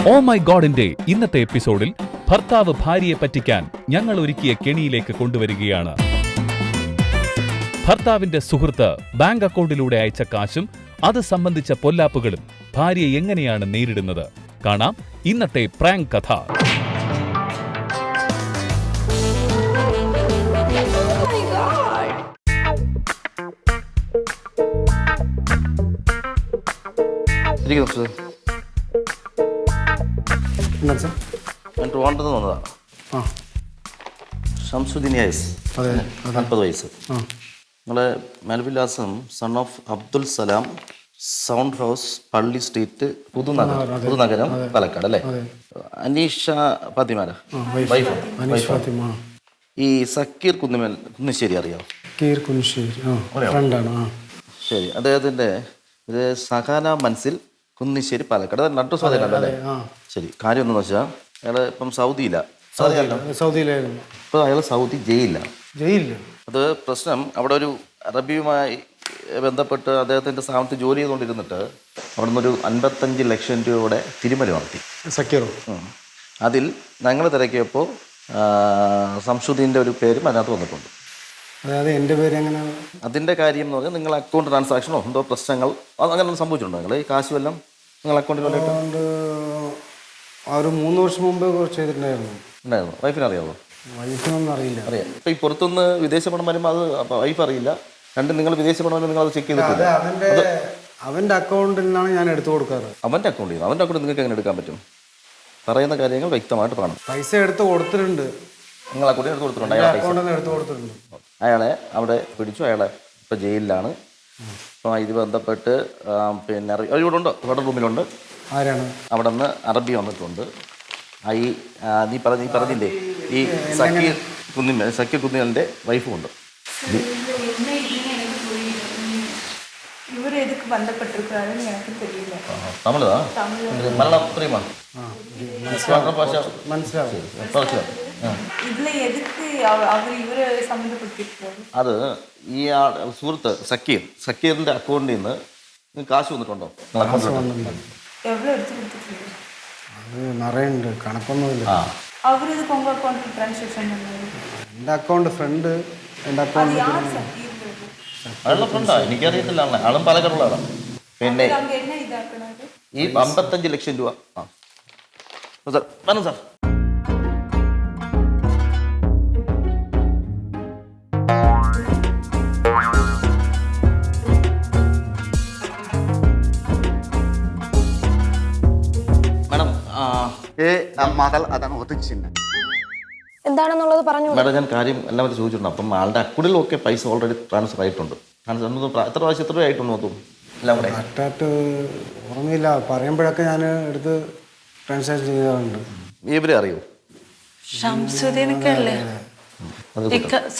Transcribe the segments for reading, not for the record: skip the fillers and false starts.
Oh my ഗോഡിന്റെ ഇന്നത്തെ എപ്പിസോഡിൽ ഭർത്താവ് ഭാര്യയെ പറ്റിക്കാൻ ഞങ്ങൾ ഒരുക്കിയ കെണിയിലേക്ക് കൊണ്ടുവരികയാണ്. ഭർത്താവിന്റെ സുഹൃത്ത് ബാങ്ക് അക്കൗണ്ടിലൂടെ അയച്ച കാശും അത് സംബന്ധിച്ച പൊല്ലാപ്പുകളും ഭാര്യ എങ്ങനെയാണ് നേരിടുന്നത് കാണാം ഇന്നത്തെ പ്രാങ്ക് കഥ. ഞാൻ ട്രിവാൻഡ്രത്ത് വന്നതാണ്. ഷംസുദ്ദീൻ യസ്, 40 വയസ്സ്. നിങ്ങളെ മേൽവിലാസം son of Abdul Salam, sound house, പള്ളി സ്ട്രീറ്റ്, പുതുനഗരം, പാലക്കാട് അല്ലേ? അനീഷ ഫാത്തിമാര വൈഫ്. ഈ സക്കീർ കുന്നിശ്ശേരി അറിയാമോ? ശരി, അദ്ദേഹത്തിൻ്റെ ഇത് സഹാന മൻസിൽ, കുന്നിശ്ശേരി, പാലക്കാട്. അഡ്രസ് അതല്ലേ? ശരി. കാര്യം എന്താണെന്ന് വെച്ചാൽ അയാൾ ഇപ്പം സൗദിയിലായിരുന്നു. ഇപ്പോൾ അയാൾ സൗദി ജയിലില്ല. അത് പ്രശ്നം അവിടെ ഒരു അറബിയുമായി ബന്ധപ്പെട്ട് അദ്ദേഹത്തിൻ്റെ സ്ഥാനത്ത് ജോലി ചെയ്തുകൊണ്ടിരുന്നിട്ട് അവിടെ നിന്നൊരു 55 ലക്ഷം രൂപയുടെ തിരിമറി നടത്തി സക്കീറോ. അതിൽ ഞങ്ങൾ തിരക്കിയപ്പോൾ സംശുദ്ദീൻ്റെ ഒരു പേരും അതിനകത്ത് വന്നിട്ടുണ്ട്. അതായത് എൻ്റെ പേര് എങ്ങനെ? അതിൻ്റെ കാര്യം എന്ന് പറഞ്ഞാൽ നിങ്ങൾ അക്കൗണ്ട് ട്രാൻസാക്ഷനോ എന്തോ പ്രശ്നങ്ങൾ അങ്ങനെ സംഭവിച്ചിട്ടുണ്ടോ? നിങ്ങൾ ഈ കാശ് വല്ലതും നിങ്ങൾ അക്കൗണ്ടിൽ ഒരു 3 വർഷം മുമ്പ് ചെയ്തിട്ടുണ്ടായിരുന്നു. വൈഫിന് അറിയാമോ? വൈഫിനൊന്നും അറിയില്ല. അറിയാം. ഇപ്പം ഈ പുറത്തുനിന്ന് വിദേശ പണം വരുമ്പോൾ അത് വൈഫ് അറിയില്ല. നിങ്ങൾ വിദേശ പണം വരുമ്പോൾ നിങ്ങൾ അത് ചെക്ക് ചെയ്തിട്ടില്ല. അവൻ്റെ അക്കൗണ്ടിൽ നിന്നാണ് ഞാൻ എടുത്തു കൊടുക്കാറ്. അവൻ്റെ അക്കൗണ്ടിൽ നിങ്ങൾക്ക് എങ്ങനെ എടുക്കാൻ പറ്റും? പറയുന്ന കാര്യങ്ങൾ വ്യക്തമായിട്ട് പറയണം. പൈസ എടുത്ത് കൊടുത്തിട്ടുണ്ട്. നിങ്ങൾ അക്കൗണ്ടിൽ എടുത്ത് കൊടുത്തിട്ടുണ്ട്? എടുത്ത് കൊടുത്തിട്ടുണ്ട്. അയാളെ അവിടെ പിടിച്ചു. അയാളെ ഇപ്പോൾ ജയിലിലാണ്. അപ്പം ഇത് ബന്ധപ്പെട്ട് പിന്നെ ഇവിടെ ഉണ്ട്, വേറെ റൂമിലുണ്ട്. ആരാണ്? അവിടെ നിന്ന് അറബി വന്നിട്ടുണ്ട്. നീ പറഞ്ഞില്ലേ ഈ സക്കീർ കുന്നിൻ്റെ വൈഫും ഉണ്ട്. തമിഴാ? മലയാളം தெரியுமா? അത് ഈ സുഹൃത്ത് സക്കീറിന്റെ അക്കൗണ്ടിൽ നിന്ന് കാശ് വന്നിട്ടുണ്ടോ? നിറയുണ്ട്, കണക്കൊന്നുമില്ല. എൻ്റെ അക്കൗണ്ട് ഫ്രണ്ട്, എൻ്റെ അക്കൗണ്ട് അയാളുടെ ഫ്രണ്ടാ? എനിക്കറിയത്തില്ല. ആളും പാലക്കാടുള്ളതാണ്. പിന്നെ ഈ 55 ലക്ഷം രൂപ. സാർ പറഞ്ഞു സാർ. എന്താണെന്നുള്ളത് പറഞ്ഞു. മേഡം, ഞാൻ കാര്യം എല്ലാവരും ചോദിച്ചിട്ടുണ്ട്. അപ്പം ആളുടെ അക്കൗണ്ടിലൊക്കെ പൈസ ഓൾറെഡി ട്രാൻസ്ഫർ ആയിട്ടുണ്ട്. എത്ര പ്രാവശ്യം എത്ര ആയിട്ടുണ്ട് നോക്കും? എല്ലാം കൂടെ ഓർമ്മയില്ല. പറയുമ്പോഴൊക്കെ ഞാൻ എടുത്ത് ട്രാൻസാക്ഷൻ ചെയ്യാറുണ്ട്. ഇവരെ അറിയോ? ഷംസുദ്ദീനൊക്കെ അല്ലേ?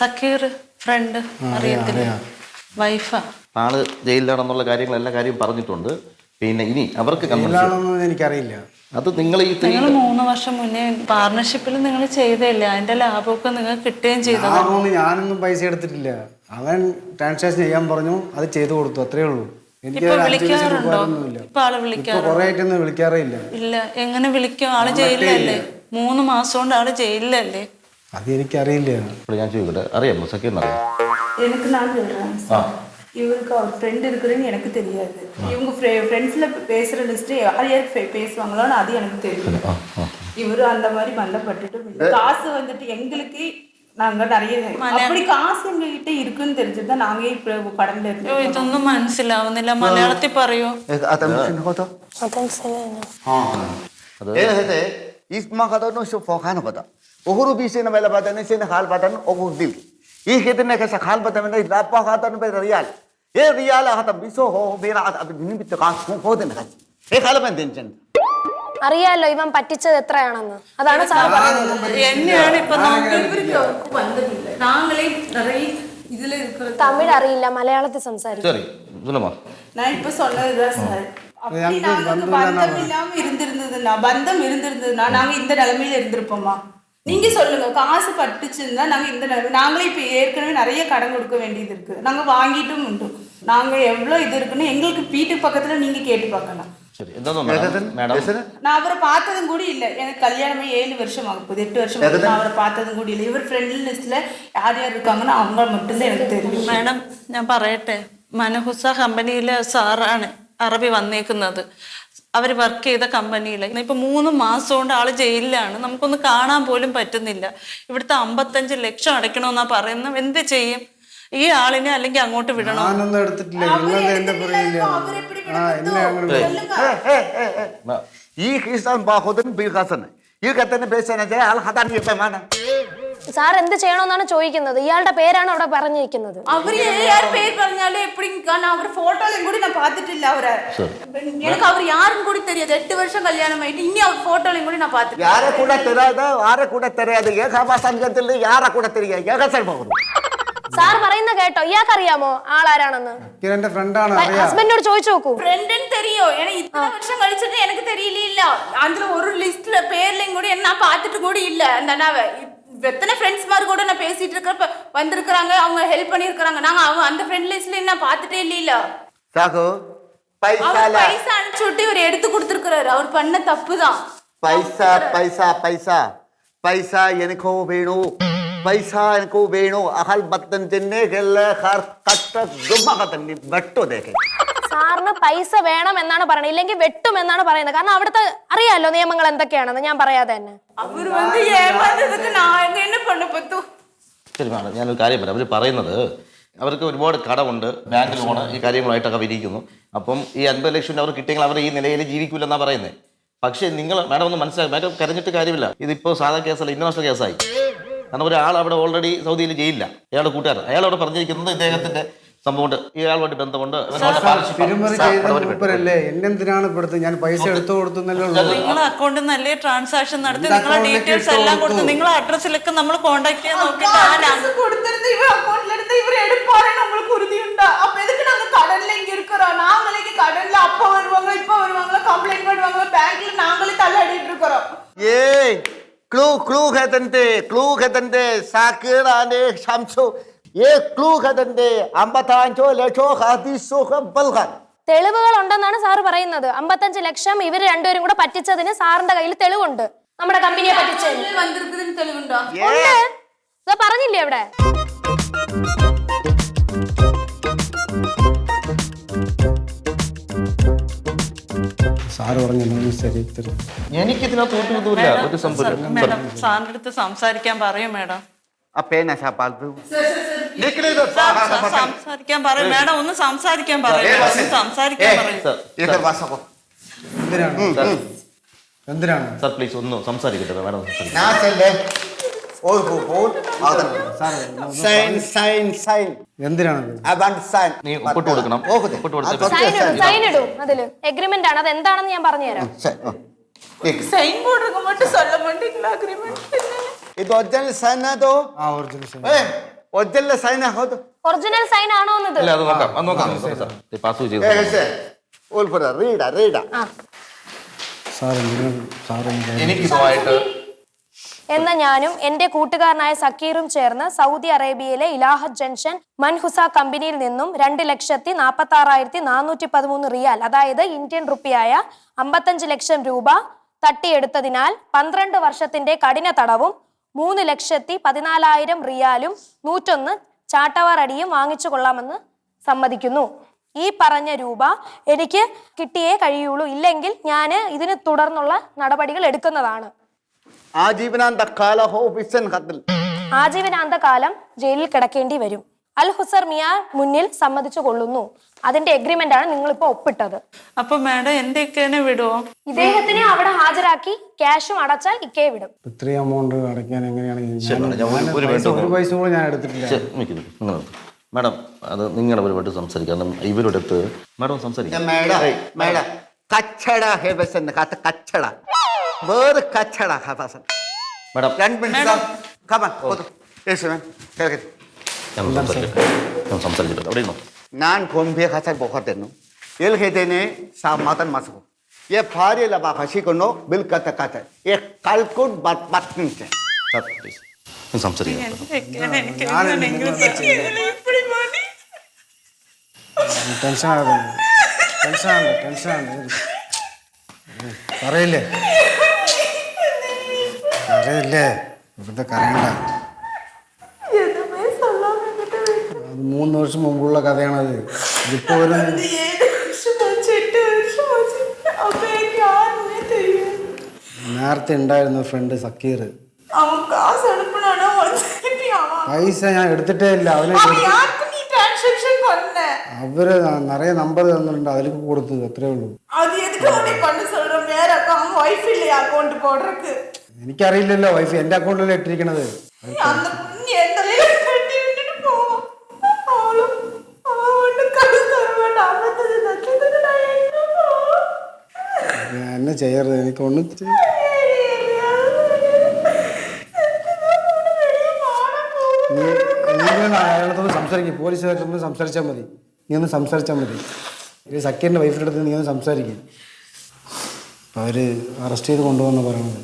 സക്കീർ ഫ്രണ്ട് അറിയത്തില്ല, വൈഫാ. ആള് ജയിലിലാണെന്നുള്ള കാര്യങ്ങൾ എല്ലാ കാര്യവും പറഞ്ഞിട്ടുണ്ട്. പിന്നെ ഇനി അവർക്ക് എനിക്കറിയില്ല. അത് നിങ്ങൾ 3 വർഷം മുന്നേ പാർട്ണർഷിപ്പിൽ നിങ്ങൾ ചെയ്തല്ലേ, അതിന്റെ ലാഭമൊക്കെ നിങ്ങൾക്ക് കിട്ടുകയും ചെയ്തു. ഞാനൊന്നും പൈസ എടുത്തിട്ടില്ല. അവൻ ട്രാൻസാക്ഷൻ ചെയ്യാൻ പറഞ്ഞു, അത് ചെയ്തു കൊടുത്തു, അത്രേ ഉള്ളൂ. എനിക്ക് കുറെ ആയിട്ടൊന്നും വിളിക്കാറേ ഇല്ല. ഇല്ല, എങ്ങനെ വിളിക്കും? ആള് ജയിലിലല്ലേ? 3 മാസം കൊണ്ട് ആള് ജയിലിലല്ലേ? അത് എനിക്കറിയില്ല. ഞാൻ ചോദിക്കട്ടെ, അറിയാമോ സക്കീറിനറിയാം? இவருக்கு அவர் ஃப்ரெண்ட் இருக்குதுன்னு எனக்கு தெரியாது. இவங்க ஃப்ரெண்ட்ஸில் பேசுகிற லிஸ்ட்டு யார் யார் பேசுவாங்களோன்னு அது எனக்கு தெரியும். இவர் அந்த மாதிரி மல்லப்பட்டுட்டு காசு வந்துட்டு எங்களுக்கு நாங்கள் நிறைய அப்படி காசு எங்ககிட்ட இருக்குன்னு தெரிஞ்சதுதான் நாங்கள் இப்போ கடன்ல இருக்கோம். ഇതൊന്നും മനസ്സിലാവുന്നില്ല. മലയാളത്തിൽ പറയൂ. ഈ ഹിതനൊക്കെ സഖാൽ ബതമനെ ലാപ്പാ ഖാതൻ ബെ റിയാൽ ഏ റിയാൽ ഖാതൻ ബിസോ ഹോ ബിറാ അബ്ദിൻ ബിത്ത ഖാസ് ഹോദൻ ഖാസ് ഏ ഖാലബൻ ദിൻചൻ. അറിയാലോ ഇവൻ പറ്റിച്ചത് എത്രയാണെന്ന്. അതാണ് സാർ പറയുന്നത്. എന്നെയാണ് ഇപ്പൊ തമിഴ് അറിയില്ല, മലയാളത്തിൽ സംസാരിക്കും. நான் இப்ப சொன்னதுதான் சார். அப்படி நாங்களுக்கு பந்தம் இல்லாம இருந்திருந்ததுன்னா நாங்க இந்த நிலைமையில இருந்திருப்போமா? நீங்க சொல்லுங்க. காசு பட்டுச்சுன்னா நாங்க இந்த நாங்களே இப்ப ஏற்கனவே நிறைய கடன் கொடுக்க வேண்டியது இருக்கு. நாங்க வாங்கிட்டும் உண்டு. நாங்க எவ்வளவு இது இருக்குன்னு எங்களுக்கு வீட்டு பக்கத்துல நீங்க கேட்டு பார்க்கலாம். ശരി എന്താ മാഡം நான் அவரை பார்த்ததும் கூட இல்லை. எனக்கு கல்யாணமே 7 வருஷம் ஆகும், 8 வருஷம் ஆகுது. நான் அவரை பார்த்ததும் கூட இல்லை. இவர் ஃப்ரெண்ட் லிஸ்ட்ல யார் யார் இருக்காங்கன்னா அவங்க மட்டும்தான் எனக்கு தெரியும். മാഡം ഞാൻ പറയട്ടെ, മനഹുസ കമ്പനിയിലെ സാറാണ് അറബി വന്നേക്കുന്നത്. അവർ വർക്ക് ചെയ്ത കമ്പനിയിൽ ഇപ്പൊ 3 മാസം കൊണ്ട് ആള് ജയിലിലാണ്. നമുക്കൊന്ന് കാണാൻ പോലും പറ്റുന്നില്ല. ഇവിടുത്തെ 55 ലക്ഷം അടയ്ക്കണമെന്നാ പറയുന്നത്. എന്ത് ചെയ്യും? ഈ ആളിനെ അല്ലെങ്കിൽ അങ്ങോട്ട് വിടണോ? ഞാനൊന്നും എടുത്തിട്ടില്ല. നിങ്ങളത് എന്നെ പറയില്ല. എന്നെ അങ്ങനെ ഈ കിസാൻ ബാഹുദൻ ബിൽഖാസൻ ഈ കത്തന്നെ പേശാനെ ആൾ ഹതാൻ ഈ പേമാന സാർ എന്ത് ചെയ്യണമെന്നാണ് ചോദിക്കുന്നത്? ഇയാളുടെ പേരാണ് അവിടെ പറഞ്ഞിരിക്കുന്നത്. அவர் யார் பேர் പറഞ്ഞാലും எப்படிங்க, நான் அவர் போட்டோலையும் கூட நான் பார்த்துட்டிല്ല அவரை. எனக்கு அவர் யாருன்னு கூட தெரியாது. 8 வருஷம் கல்யாணம் ஆயிட்டு இனி அவர் போட்டோலையும் கூட நான் பார்த்துட்டு. யாரை கூட தெரியாது, ஆരെ கூட தெரியாது. ഏകാഭാസംഘത്തിൽ യാരെ കൂടെ தெரியாது. ഏകസൽ പോകുന്നു. സാർ പറയുന്ന കേട്ടോ? ഇയാൾക്ക് അറിയാമോ ആളാരാണെന്ന്? എന്റെ ഫ്രണ്ടാണ്. ഹസ്ബൻഡിനോട് ചോദിച്ചു നോക്കൂ. ഫ്രണ്ടിന് തെരിയോ? எனக்கு ഇത്ര വർഷം കഴിച്ചിട്ട് എനിക്ക് தெரியல. അതിൽ ഒരു ലിസ്റ്റിൽ പേരിലും കൂടി ഞാൻ பார்த்துட்டு கூட இல்ல. அந்த அண்ணாவை எத்தனை ஃப்ரெண்ட்ஸ் மாதிரி கூட நான் பேசிட்டு இருக்கிறப்ப வந்திருக்கிறாங்க, அவங்க ஹெல்ப் பண்ணியிருக்கிறாங்க. நாங்க அவங்க அந்த ஃப்ரெண்ட் லிஸ்ட்ல நான் பார்த்துட்டே இல்ல. சாகு அவர் பைசா அனுப்பிச்சு விட்டு இவர் எடுத்து கொடுத்துருக்கிறாரு. அவர் பண்ண தப்பு தான். പൈസ പൈസ പൈസ പൈസ എനിക്കോ വേണു, പൈസ എനിക്കോ വേണു. അഹൽ ബത്തൻ തിന്നെ ഗല്ല ഖർ കട്ട ദുമഖതൻ ബട്ടോ ദേഖേ. സാറിന് പൈസ വേണം എന്നാണ് പറയുന്നത്, ഇല്ലെങ്കിൽ വെട്ടും എന്നാണ് പറയുന്നത്. കാരണം അവിടുത്തെ അറിയാലോ നിയമങ്ങൾ എന്തൊക്കെയാണെന്ന് ഞാൻ പറയാതെ തന്നെ. അവർ വന്ന് ഏമാന്നതൊക്കെ ഞാൻ എന്നെ പണ പറ്റൂ. ശരി മാഡം, ഞാനൊരു കാര്യം പറയാം. അവർ പറയുന്നത് അവർക്ക് ഒരുപാട് കടമുണ്ട്, ബാങ്ക് ലോണ്, ഈ കാര്യങ്ങളായിട്ടൊക്കെ വിരിക്കുന്നു. അപ്പം ഈ 50 ലക്ഷം അവർ കിട്ടിയെങ്കിൽ അവർ ഈ നിലയിൽ ജീവിക്കില്ലെന്നാണ് പറയുന്നത്. പക്ഷേ നിങ്ങൾ മാഡം ഒന്ന് മനസ്സിലാക്കി, മാഡം കരഞ്ഞിട്ട് കാര്യമില്ല. ഇതിപ്പോൾ സാധാ കേസല്ല, ഇന്റർനാഷണൽ കേസായി. കാരണം ഒരാൾ അവിടെ ഓൾറെഡി സൗദിയിൽ ജയിലില്ല. അയാളുടെ കൂട്ടുകാരൻ അയാൾ അവിടെ പറഞ്ഞിരിക്കുന്നത് ഇദ്ദേഹത്തിന്റെ സംഭവമുണ്ട്, ഇയാളുമായിട്ട് ബന്ധമുണ്ട്. തിരുമറി ചെയ്തല്ലേ എന്നെന്തിനാണ് ഇവിടുത്തെ? ഞാൻ പൈസ എടുത്തു കൊടുത്തുന്നല്ലേ ഉള്ളൂ. നിങ്ങളെ അക്കൗണ്ടിൽ നല്ല ട്രാൻസാക്ഷൻ നടത്തി നിങ്ങളെ ഡീറ്റെയിൽസ് എല്ലാം കൊടുത്ത് നിങ്ങളെ അഡ്രസ്സിലൊക്കെ നമ്മൾ കോണ്ടാക്ട് ചെയ്യാൻ നോക്കിയിട്ട് கொடுத்திருந்து இவர் அக்கவுண்ட்ல இருந்து இவர் எடுப்பாருன்னு உங்களுக்கு உறுதியுண்டா? அப்ப எதுக்கு நாங்க கடன்ல இங்க இருக்கிறோம்? நாங்களே கடன்ல அப்ப வருவாங்க இப்ப வருவாங்க, கம்ப்ளைண்ட் பண்ணுவாங்க, பேங்க்ல நாங்களே தள்ளாடிட்டு இருக்கிறோம். ഏയ് ക്ലൂ ക്ലൂ ഖതന്റെ ക്ലൂ ഖതന്റെ സാക്കിറാനെ ഷംസു ഏ ക്ലൂ ഖതന്റെ 55 ലക്ഷം ഹദീസോ ബൽഖാൻ. തെളിവുകൾ ഉണ്ടെന്നാണ് സാർ പറയുന്നത്. 55 ലക്ഷം ഇവർ രണ്ടുപേരും കൂടെ പറ്റിച്ചതിന് സാറിന്റെ കയ്യിൽ തെളിവുണ്ട്. നമ്മുടെ കമ്പനിയെ പറ്റിച്ചതിന് வந்திருக்குதுன்னு தெளிவுண்டா? ഉണ്ട്. പറഞ്ഞില്ലേ അവിടെ? സാറ് പറഞ്ഞു ശരി. എനിക്കിതിനകത്ത് ഒട്ടുമില്ല ഒരു സംഭവം. മാഡം സാറിന്റെ അടുത്ത് സംസാരിക്കാൻ പറയും മാഡം. അപ്പേന ശാപാൽതു സംസാരിക്കാൻ പറയും മാഡം, ഒന്ന് സംസാരിക്കാൻ പറയും. സംസാരിക്കാൻ പറയും. എന്തിനാണ് സാർ പ്ലീസ് ഒന്ന് സംസാരിക്കട്ടെ മാഡം. എന്തിനാണ്? നീ ഒപ്പിട്ട് കൊടുക്കണം. സൈൻ ഇടും അതില്. എഗ്രിമെന്റ് ആണ്, അത് എന്താണെന്ന് ഞാൻ പറഞ്ഞുതരാം. சைன் போடுறதுக்கு மட்டும் சொல்ல மாட்டீங்களா? அக்ரிமெண்ட் ഇത് ഒറിജിനൽ സൈൻ ആണോ? ഒറിജിനൽ സൈൻ ആണോ? ഒറിജിനൽ സൈൻ ആണോ എന്നത്? ഇല്ല, അത് നോക്കാം, അത് നോക്കാം സാർ. പാസ് ചെയ്ത് റീഡ എനിക്കിതുമായിട്ട് എന്ന ഞാനും എന്റെ കൂട്ടുകാരനായ സക്കീറും ചേർന്ന് സൗദി അറേബ്യയിലെ ഇലാഹത്ത് ജംഗ്ഷൻ മൻഹുസ കമ്പനിയിൽ നിന്നും 2,46,413 റിയാൽ, അതായത് ഇന്ത്യൻ റുപ്പിയായ 55 ലക്ഷം രൂപ തട്ടിയെടുത്തതിനാൽ 12 വർഷത്തിന്റെ കഠിന തടവും 3,14,000 റിയാലും 101 ചാട്ടവാർ അടിയും വാങ്ങിച്ചു കൊള്ളാമെന്ന് സമ്മതിക്കുന്നു. ഈ പറഞ്ഞ രൂപ എനിക്ക് കിട്ടിയേ കഴിയുള്ളൂ, ഇല്ലെങ്കിൽ ഞാൻ ഇതിന് തുടർന്നുള്ള നടപടികൾ എടുക്കുന്നതാണ്. ആജീവനാന്ത കാലം ജയിലിൽ കിടക്കേണ്ടി വരും. അൽ ഹുസർ മിയാ മുന്നിൽ സമ്മതിച്ചു കൊള്ളുന്നു. അതിന്റെ എഗ്രിമെന്റ് ആണ് നിങ്ങൾ ഇപ്പൊ ഒപ്പിട്ടത്. അപ്പൊ മാഡം എന്റെ ഇക്കേനെ വിടുവോ? ഇദ്ദേഹത്തിനെ അവിടെ ഹാജരാക്കി ക്യാഷും അടച്ചാൽ ഇക്കേ വിടും. ഇത്രയും എമൗണ്ട് അടയ്ക്കാൻ എങ്ങനെയാണ്? ഒരു പൈസ പോലും ഞാൻ എടുത്തിട്ടില്ല. മാഡം, അത് നിങ്ങളുടെ പരിപാടി സംസാരിക്കാം. ഇവരുടെ അടുത്ത് മാഡം സംസാരിക്കാം. ഞാൻ കൊമ്പേ ഹസൻ പോകത്തുന്നു എൽഹേതനെ സാമാതൻ മാസോ ये फारे लबा खसी को नो बिल कत कत ये कालकुट बात बात नहीं है സാർ പ്ലീസ് സംസാരിക്കാം. ടെൻഷൻ ആകുന്നു. പറയില്ലേ കരയില്ലേ ഇവിടുത്തെ കരയണ്ട. எதுவுமே சொல்லாம என்கிட்ட விட்டு അത് 3 വർഷം മുമ്പുള്ള കഥയാണത്. ഇതിപ്പോ ഒരു 7 வருஷம் ஆச்சு 8 வருஷம் ஆச்சு அப்ப எனக்கு யாருன்னே தெரியும். നേരത്തെ ഉണ്ടായിരുന്ന ഫ്രണ്ട് സക്കീർ. அவன் காசு அனுப்புனானா திருப்பி அவன் പൈസ ഞാൻ എടുത്തിട്ടേ ഇല്ല. அவன் யாருக்கு நீ டிரான்சாக்ஷன் பண்ண? അവര് നിറയെ നമ്പർ തന്നിട്ടുണ്ട്, അതിലേക്ക് കൊടുത്തു, അത്രേ ഉള്ളൂ. அது எதுக்கு நீ பண்ண சொல்ற? வேற அக்கௌண்ட் வைஃப் இல்லையா அக்கௌண்ட் போடுறதுக்கு? എനിക്കറിയില്ലല്ലോ, വൈഫ് എൻ്റെ അക്കൗണ്ടിലല്ലേ ഇട്ടിരിക്കണത്. அந்த நீ என்னையே கட்டி விட்டுட்டு போ. அவளும் அவன் ஒண்ணு காசு தர மாட்டான். அவன் தச்சதுக்கு நான் எங்க போ? ഞാൻ എന്നെ ചെയ്യരുത്, എനിക്കൊന്നും നീ അയാളത്തോട് സംസാരിക്കും. പോലീസുകാരോട് സംസാരിച്ചാൽ മതി. നീ ഒന്ന് സംസാരിച്ചാൽ മതി. ഈ സക്കീറിൻ്റെ വൈഫിൻ്റെ അടുത്ത് നീ ഒന്ന് സംസാരിക്കും. അപ്പോൾ അവർ അറസ്റ്റ് ചെയ്ത് കൊണ്ടുപോകുന്ന പറയണത്.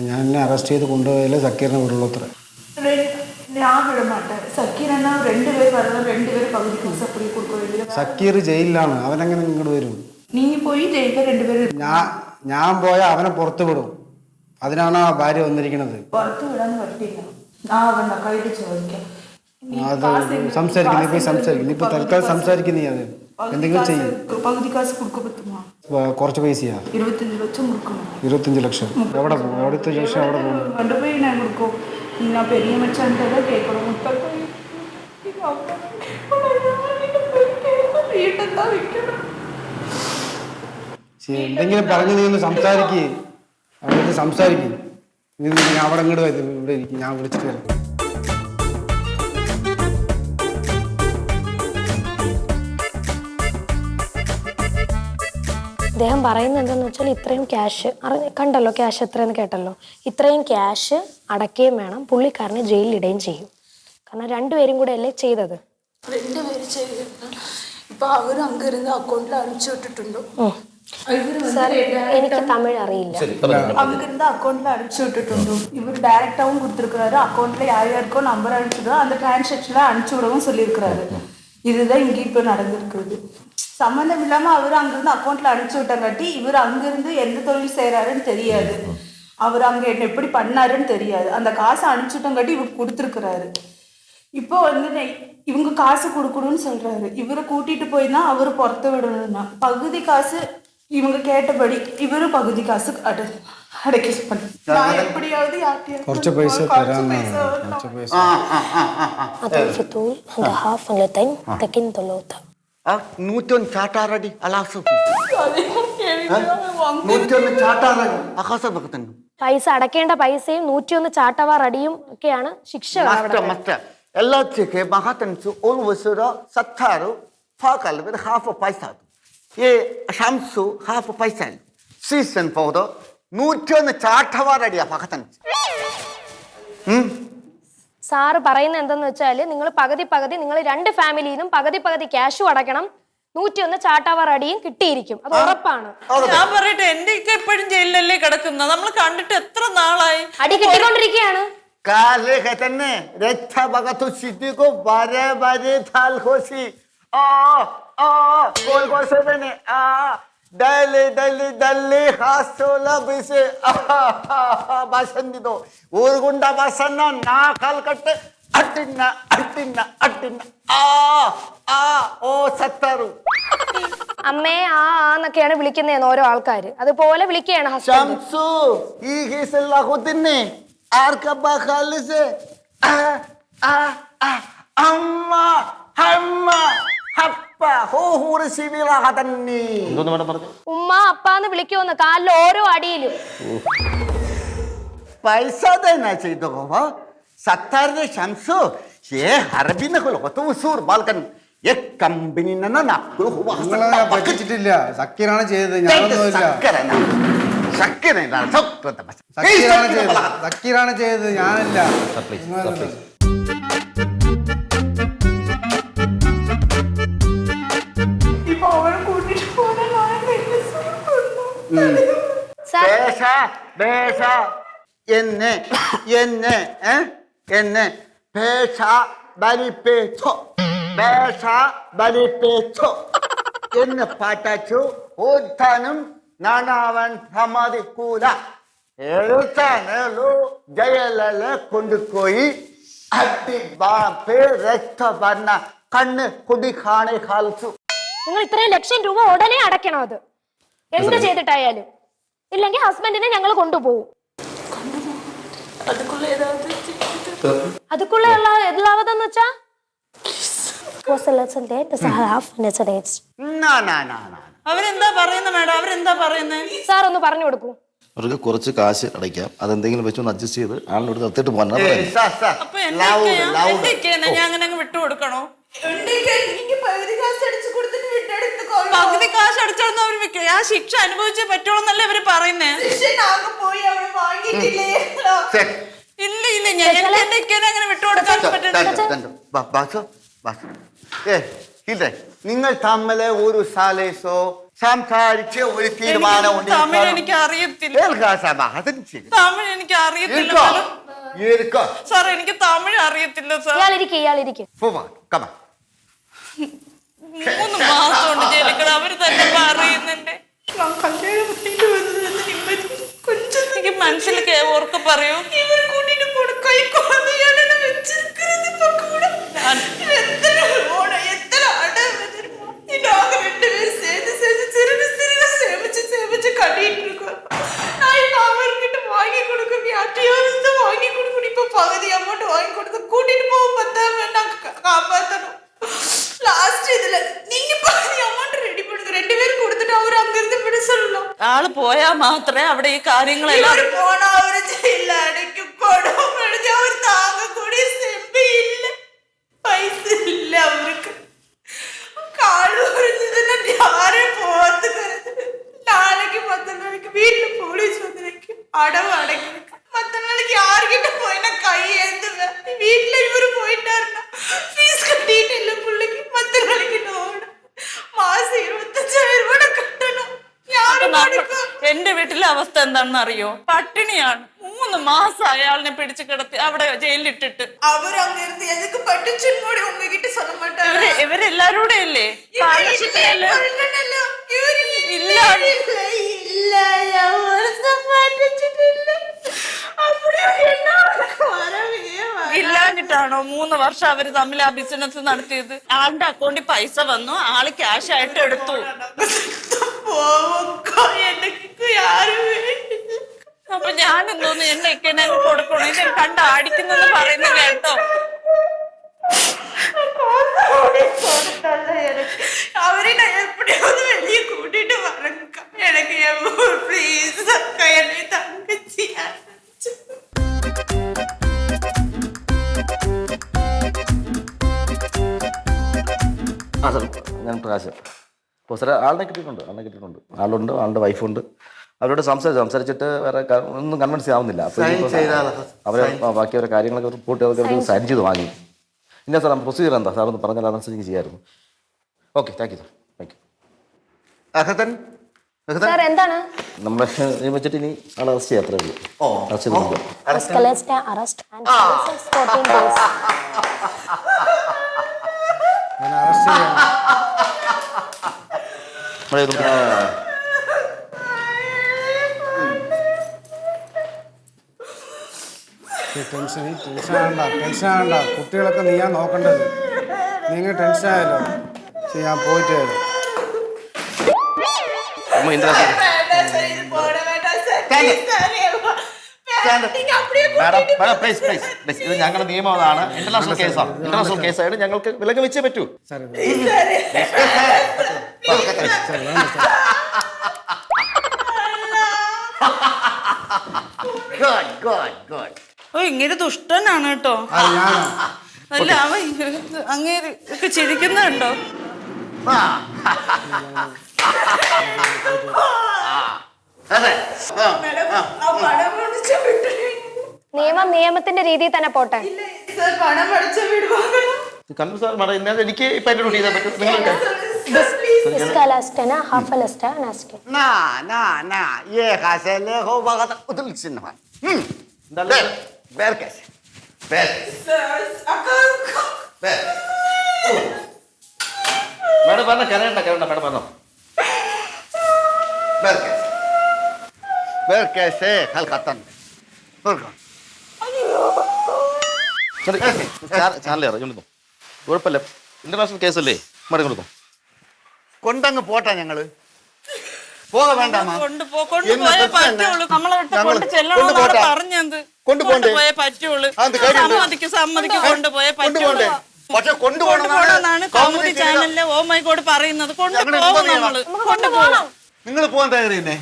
ഞാൻ എന്നെ അറസ്റ്റ് ചെയ്ത് കൊണ്ടുപോയാലേ സക്കീറിനെ വിടുള്ളൂ അത്ര. ഞാൻ വിട മാട്ടേன். സക്കീരണ്ണ 2 പേര് വരണം, 2 പേര് പകുതി കാശ് അപ്പടി കൊടുக்க വേണ്ടിയത്. സക്കീർ ജയിലിലാണ്, അവനെങ്ങനെ ഇങ്ങോട്ട് വരും? നീ പോയി ജയിക്കാൻ 2 പേര് ഞാൻ പോയാൽ അവനെ പുറത്ത് വിടും. അതിനാണ് ആ ഭാര്യ വന്നിരിക്കുന്നത്. പുറത്ത് വിടാൻ പറ്റില്ല. ആ അവന്റെ കയ്യിൽ ചോദിക്കാം. അത് സംസാരിക്കും, നീ പോയി സംസാരിക്കും. നീ ഇപ്പോൾ തൽക്കാലം സംസാരിക്കും. നീ അത് എന്തെങ്കിലും ചെയ്യും. പകുതി കാശ് കൊടുക്ക പറ്റുമോ? കുറച്ച് പൈസയാ? 25 ലക്ഷം കൊടുക്കണം. 25 ലക്ഷം എവിടെ പോകും? എവിടുത്തെ ലക്ഷം എവിടെ പോകും? കൊണ്ടുപോയി ഞാൻ കൊടുക്കും. ഞാൻ പെരിയ മെച്ചാൻ്റെ കേൾക്കണം. വീട്ടെന്താ വിൽക്കണം? എന്തെങ്കിലും പറഞ്ഞ് നീ ഒന്ന് സംസാരിക്കേ. അവിടെ സംസാരിക്കും. നീ ഞാൻ അവിടെ ഇങ്ങോട്ട് ഇവിടെ ഇരിക്കും, ഞാൻ വിളിച്ചിട്ട് വരാം. അദ്ദേഹം പറയുന്നത് എന്താണെന്ന് വെച്ചാൽ ഇത്രയും ക്യാഷ് കണ്ടല്ലോ, ക്യാഷ് എത്രയെന്ന് കേട്ടല്ലോ. ഇത്രയും ക്യാഷ് അടയ്ക്കുകയും വേണം, പുള്ളിക്കാരനെ ജയിലിലിടുകയും ചെയ്യും. കാരണം 2 പേരും കൂടെ അല്ലേ ചെയ്തത്. 2 പേര് ചെയ്തിട്ട് ഇപ്പൊ അവര് അങ്ങിരുന്ന് അക്കൗണ്ടിൽ അടിച്ചു വിട്ടിട്ടുണ്ടോ? എനിക്ക് തമിഴ് അറിയില്ല. அங்கிருந்து அக்கௌண்ட்ல அனுப்பிச்சு விட்டுட்டு இவர் டைரக்டாவும் கொடுத்துருக்காரு. அக்கௌண்ட்ல யாருக்கோ நம்பர் அனுப்பிச்சுதோ அந்த டிரான்சாக்ஷன்ல அனுப்பிச்சு விடவும் சொல்லியிருக்கிறாரு. இதுதான் இங்க இப்ப நடந்திருக்குது. சம்மந்தம் இல்லாம அவர் அங்கிருந்து அக்கௌண்ட்ல அனுப்பிச்சு விட்டங்காட்டி இவர் அங்கிருந்து எந்த தொழில் செய்யறாருன்னு தெரியாது. அவர் அங்க என்ன எப்படி பண்ணாருன்னு தெரியாது. அந்த காசை அனுப்பிச்சு விட்டங்காட்டி இவர் கொடுத்துருக்கிறாரு. இப்போ வந்து இவங்க காசு கொடுக்கணும்னு சொல்றாரு. இவரை கூட்டிட்டு போய் தான் அவர் புறத்து விடணும்னா பகுதி காசு இவங்க கேட்டபடி இவரு பகுதி காசு അടയ്ക്ക് എപ്പടിയാவது കുറച്ച് പൈസ തരാമെന്നാണ്. കുറച്ച് പൈസ നൂറ്റൊന്ന് ചാട്ടാറടി അലാസപ്പി 101 ചാട്ടാറടി അകാസപ്പക്കത്തന്നു. പൈസ അടയ്ക്കേണ്ട പൈസയും 101 ചാട്ടവാർ അടിയും ഒക്കെയാണ് ശിക്ഷ. എല്ലാത്തിക്ക് മഹാത്തൻസ് ഒരു വസുര സത്താറ് ഫാക്കൽ ഹാഫ് പൈസ ഈ ഷംസു ഹാഫ് പൈസ സീസൺ പൗഡർ 101 ചാട്ടവാറടിയാ മഹാത്തൻസ്. സാറ് പറയുന്നത് എന്തെന്ന് വെച്ചാല് നിങ്ങൾ പകുതി നിങ്ങൾ 2 ഫാമിലിയിലും പകുതി ക്യാഷും അടയ്ക്കണം. 101 ചാട്ടവാർ അടിയും കിട്ടിയിരിക്കും, അത് ഉറപ്പാണ്. ഞാൻ പറയട്ടെ, എന്റെ ഒക്കെ എപ്പോഴും ജയിലിലല്ലേ കിടക്കുന്ന, നമ്മൾ കണ്ടിട്ട് എത്ര നാളായി. അടി കിട്ടിക്കൊണ്ടിരിക്കുകയാണ്. काले कहते ने रेच्छा बगा तो सिटी को बारे बारे थाल खोसी गोल गोल से बने डले डले डले हासोला बिसे भाषण दी दो और गुंडा भाषण ना काल कट्टे अट्टिन्ना अट्टिन्ना अट्टिन्ना ओ सत्तारू അമ്മേ എന്നൊക്കെയാണ് വിളിക്കുന്നതെന്ന് ഓരോ ആൾക്കാർ, അതുപോലെ വിളിക്കുകയാണ് ഹസ്ബൻഡ്. शम्सू ഈ കേസല്ല ഹോത്തിന്നെ ആർക്കപ്പ ഖാലിസെ അമ്മ അമ്മ ഹപ്പ ഹോഹൂർ സിവില ഹതന്നി എന്തോന്ന് മേഡം പറഞ്ഞു? ഉമ്മ അപ്പ എന്ന് വിളിക്കുമെന്ന് കാലിൽ ഓരോ അടിയിലും. പൈസ देना चाहिए तो സത്താറിന്റെ ഷംസു ये हरबी ने को तो उसूर बालकन ये कंपनी ने ना को हुआ നിങ്ങളെ പറ്റിച്ചിട്ടില്ല. സക്കീറാണ് ചെയ്തത്, ഞാനൊന്നുമില്ല. സക്കീറാണ് ചെയ്തത്, ഞാനല്ല. ഇപ്പൊ അവരെ കൂട്ടിട്ട് എന്നെ എന്നെ എന്നെ പേശ ബലിപ്പേച്ചോ പേശ ബലിപ്പേച്ചോ എന്ന് പാട്ടാച്ചു ഓത്താനും നാണവൻ സമ്മതിക്കൂല. എഴുത്താനു ജയലല കൊണ്ടുപോയി അടി ബാപ്പേ രക്ത വന്ന കണ്ണ് കുടിക്കാണെ കളിച്ചു. നിങ്ങൾ ഇത്രയും ലക്ഷം രൂപ ഉടനെ അടയ്ക്കണം. അത് എന്ത് ചെയ്തിട്ടായാലും, ഇല്ലെങ്കിൽ ഹസ്ബൻഡിനെ ഞങ്ങൾ കൊണ്ടുപോകും. അതുക്കുള്ള എല്ലാവതെന്ന് വെച്ചാ അവരെന്താ പറയുന്നത് മാഡം? അവരെന്താ പറയുന്നത്? സാർ ഒന്ന് പറഞ്ഞു കൊടുക്കൂ. അവർക്ക് കുറച്ച് കാശ് അടയ്ക്കാം, അതെന്തെങ്കിലും വെച്ചൊന്ന് അഡ്ജസ്റ്റ് ചെയ്ത് ആളിനോട് നിർത്തിയിട്ട് പോകാൻ. അപ്പൊ എന്തൊക്കെയാണ് ഞാൻ അങ്ങനെ അങ്ങ് വിട്ടുകൊടുക്കണോ? പകുതി കാശ് അടിച്ചോന്ന് അവർ വെക്കുക. ആ ശിക്ഷ അനുഭവിച്ചേ പറ്റുള്ളൂ എന്നല്ലേ അവര് പറയുന്നേ? ഇല്ല ഇല്ല, ഞാൻ അങ്ങനെ വിട്ടുകൊടുക്കാൻ പറ്റില്ല. നിങ്ങൾ തമ്മിലെ ഒരു സാലേസോ സംസാരിച്ച് ഒരു തീരുമാനം തമിഴ് എനിക്ക് അറിയത്തില്ല. തമിഴ് എനിക്ക് അറിയത്തില്ല സാർ, എനിക്ക് തമിഴ് അറിയത്തില്ല സാർ. ഇയാളിരിക്കും 3 മാസം കൊണ്ട് ജയിലിക്കട അവര് തന്നെ പറയുന്നുണ്ട്. എനിക്ക് മനസ്സിൽ ഓർക്കെ പറയൂ. பகுதி அமௌண்ட் வாங்கி கொடுத்து கூட்டிட்டு போக காப்பாத்தணும். லாஸ்ட் இதுல நீங்க பகுதி அமௌண்ட் ரெடி பண்ணுங்க. 2 பேரும் கொடுத்துட்டு அவர் அங்க இருந்து விட சொல்லலாம். ആള് പോയാ മാത്രമേ അവിടെ ഈ കാര്യങ്ങളെല്ലാം போனா அவரு ஜெயில அடைக்கப்படும். அவர் தாங்க கூடிய செம்பி இல்ல, பைச இல்ல அவருக்கு. கால் உறிஞ்சதுன்னா யாரே போத்துக்கிறது. நாளைக்கு 10 நாளைக்கு வீட்டுல போலீஸ் வந்து நிற்கும். அடவு அடைக்க 10 நாளைக்கு யார்கிட்ட போய் நான் கையேந்துவேன். வீட்டுல இவரு போயிட்டாருன்னா ஃபீஸ் கட்டிட்டு இல்ல பிள்ளைக்கு 10 நாளைக்கு லோன் മാസം 25,000 രൂപ കട്ടണം. എന്റെ വീട്ടിലെ അവസ്ഥ എന്താണെന്ന് അറിയോ? പട്ടിണിയാണ്. 3 മാസം അയാളിനെ പിടിച്ചു കിടത്തി അവിടെ ജയിലിലിട്ടിട്ട് അവർ അങ്ങിരുന്ന് എതൊക്കെ പഠിച്ചും കൂടി ഉമ്മകിട്ട് சொல்ல മാட்டாரு. ഇവരെല്ലാരോടെ അല്ലേ? ഇല്ലാഞ്ഞിട്ടാണോ 3 വർഷം അവര് തമ്മിൽ ആ ബിസിനസ് നടത്തിയത്? ആളുടെ അക്കൗണ്ടിൽ പൈസ വന്നു, ആള് ക്യാഷ് ആയിട്ട് എടുത്തു. അപ്പൊ ഞാൻ എന്തോന്നു എന്നൊക്കെ കൊടുക്കണോ? ഇത് കണ്ട അടിക്കുന്നെന്ന് പറയുന്ന കേട്ടോ? അവരെ എപ്പോഴാന്ന് വലിയ കൂട്ടിട്ട് പറഞ്ഞ എനിക്ക് പ്ലീസ് എന്നെ തങ്കച്ചി. ആ സാർ, ഞാൻ പ്രകാശം. അപ്പോൾ സാറേ ആളിനെ കിട്ടിയിട്ടുണ്ട്. ആളുണ്ട്, ആളുടെ വൈഫുണ്ട്. അവരോട് സംസാരിച്ചിട്ട് വേറെ ഒന്നും കൺവിൻസ് ആവുന്നില്ല. അപ്പോൾ അവരെ ബാക്കി അവരെ കാര്യങ്ങളൊക്കെ റിപ്പോർട്ട് ചെയ്തൊക്കെ സൈൻ ചെയ്ത് വാങ്ങി. ഇല്ല സാർ, പ്രൊസീജിയർ എന്താ സാർ ഒന്ന് പറഞ്ഞാൽ അതനുസരിച്ച് ചെയ്യായിരുന്നു. Okay, thank you sir, thank you. Sir എന്താണ്? നമ്മളെ വെച്ചിട്ട് ഇനി ആളെ അറസ്റ്റ് ചെയ്യാം, അത്രേ ഉള്ളൂ. അറസ്റ്റ് ചെയ്തിട്ടുണ്ട്. ടെൻഷൻ ആകണ്ട. കുട്ടികളൊക്കെ നീയാ നോക്കേണ്ടത്. നിങ്ങൾ ടെൻഷൻ ആയാലോ? ഞാൻ പോയിട്ട് ഇത് ഞങ്ങളുടെ നിയമം അതാണ്. ഇന്റർനാഷണൽ കേസാണ്. ഞങ്ങൾക്ക് വിലക്ക് വെച്ചേ പറ്റൂ. ഓ, ഇങ്ങനെ ദുഷ്ടനാണ് കേട്ടോ. അല്ല, അവൻ അങ്ങേര് ഒക്കെ ചിരിക്കുന്നുണ്ടോ? നിയമത്തിന്റെ രീതിയിൽ തന്നെ പോട്ടെ. എനിക്ക് ഇപ്പൊ എന്റെ ഡ്യൂട്ടി ചെയ്താൽ പറ്റും. മേഡം പറഞ്ഞ കരയണ്ട മേഡം പറഞ്ഞോ. फिर कैसे हल खत्म ചാനലേ അറിഞ്ഞോളൂ, കുഴപ്പമില്ല, ഇന്റർനാഷണൽ കേസല്ലേ, മടങ്ങി കൊടുക്കും. കൊണ്ടങ്ങ് പോട്ടാ ഞങ്ങള്. പോക വേണ്ടാമാ. കൊണ്ടുപോയേ പറ്റുള്ളൂ. നമ്മളെ കൊണ്ട് ചെല്ലണമെന്നാണ് പറഞ്ഞത്. കൊണ്ടുപോയേ പറ്റുള്ളൂ. സമ്മതിക്ക് കൊണ്ടുപോയേ പറ്റുള്ളൂ. പക്ഷെ കൊണ്ടുപോകണമെന്നാണ് കൗമുദി ചാനലിലെ ഓ മൈ ഗോഡ് പറയുന്നത്. കൊണ്ടുപോകും നമ്മള്. കൊണ്ടുപോകണം. നിങ്ങൾ പോവാൻ തയ്യാറേ?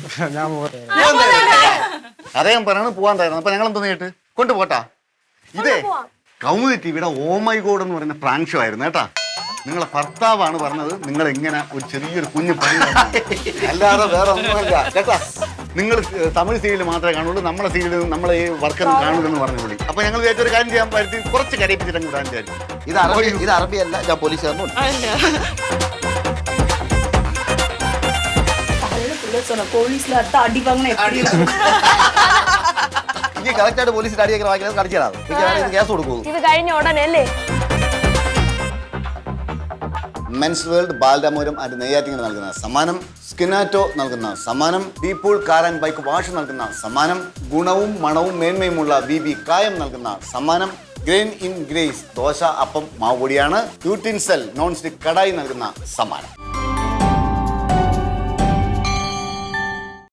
അദ്ദേഹം പറയണത് പോവാൻ തയ്യാറാണ്. അപ്പൊ ഞങ്ങൾ എന്താ നേരിട്ട് കൊണ്ടുപോട്ടാ. ഇതേ കൗമുദി ടിവിയുടെ ഓ മൈ ഗോഡ് എന്ന് പറയുന്ന പ്രാങ്ക് ഷോ ആയിരുന്നു കേട്ടാ. നിങ്ങളെ ഭർത്താവാണ് പറഞ്ഞത് നിങ്ങൾ എങ്ങനെ ഒരു ചെറിയൊരു കുഞ്ഞു പണി അല്ലാതെ വേറെ ഒന്നുമല്ല കേട്ടാ. നിങ്ങൾ തമിഴ് സീരിയൽ മാത്രമേ കാണുള്ളൂ, നമ്മളെ സീരിയൽ നമ്മളെ ഈ വർക്കൊന്നും കാണുമെന്ന് പറഞ്ഞു വിളി. അപ്പൊ ഞങ്ങൾ വിചാരിച്ചൊരു കാര്യം ചെയ്യാൻ പറ്റി, കുറച്ച് കരയിപ്പിച്ചിട്ട് അങ്ങ് വിടാൻ വിചാരിച്ചു. ഇത് അറബിയല്ല, ഞാൻ പോലീസുകാരനും போலீஸ்ல அத்தை அடி வாங்கினா எப்படி இருக்கும்? ഇനി കറക്റ്റായിട്ട് പോലീസിന്റെ അടിയൊക്കെ വാങ്ങിക്കുന്നത് കാണിച്ചാൽ കേസ് കൊടുക്കൂ. ഇത് കഴിഞ്ഞ ഉടനെ അല്ലേ? മെൻസ് വേൾഡ് ബാലരാമപുരം ആൻഡ് നെയ്യാറ്റിങ്ങനെ നൽകുന്ന സമ്മാനം, സ്കിനാറ്റോ നൽകുന്ന സമ്മാനം, ഡീപൂൾ കാർ ആൻഡ് ബൈക്ക് വാഷ് നൽകുന്ന സമ്മാനം, ഗുണവും മണവും മേന്മയുമുള്ള BB കായം നൽകുന്ന സമ്മാനം, ഗ്രെയിൻ ഇൻ ഗ്രേസ് ദോശ അപ്പം മാവുപൊടിയാണ്, യൂട്ടിൻസെൽ നോൺ സ്റ്റിക് കടായി നൽകുന്ന സമ്മാനം.